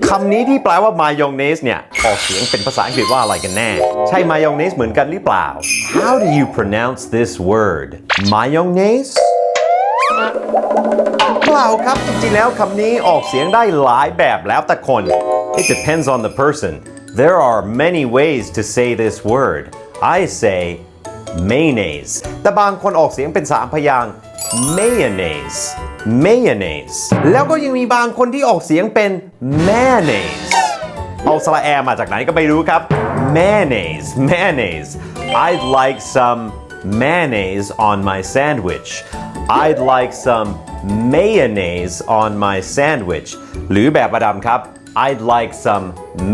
คำนี้ที่แปลว่ามายองเนสเนี่ยออกเสียงเป็นภาษาอังกฤษว่าอะไรกันแน่ใช่มายองเนสเหมือนกันหรือเปล่า How do you pronounce this word Mayonnaise เปล่าครับจริงๆแล้วคำนี้ออกเสียงได้หลายแบบแล้วแต่คน It depends on the person There are many ways to say this word I say mayonnaise แต่บางคนออกเสียงเป็น3พยางค์ mayonnaise mayonnaise แล้วก็ยังมีบางคนที่ออกเสียงเป็น mayonnaise เอาสระแอมาจากไหนก็ไม่รู้ครับ mayonnaise mayonnaise I'd like some mayonnaise on my sandwich I'd like some mayonnaise on my sandwich หรือแบบประดำครับ I'd like some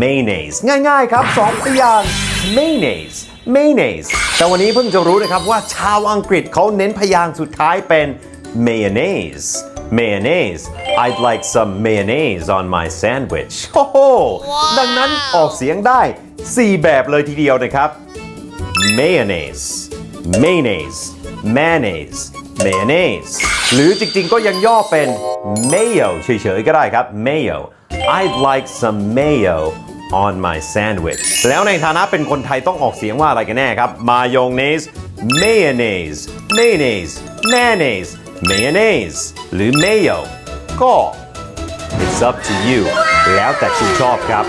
mayonnaise ง่ายๆครับ2พยางค์ mayonnaise mayonnaise แต่วันนี้เพิ่งจะรู้นะครับว่าชาวอังกฤษเขาเน้นพยางค์สุดท้ายเป็น mayonnaise mayonnaise I'd like some mayonnaise on my sandwich โอ้โหดังนั้นออกเสียงได้4แบบเลยทีเดียวนะครับ mayonnaise mayonnaise mayonnaise mayonnaise หรือจริงๆก็ยังย่อเป็น mayo เฉยๆก็ได้ครับ mayo I'd like some mayo on my sandwich แล้วในฐานะเป็นคนไทยต้องออกเสียงว่าอะไรกันแน่ครับ mayonnaise mayonnaise mayonnaise mayonnaise mayonnaise หรือ mayo ก็ it's up to you แล้วแต่คุณชอบครับ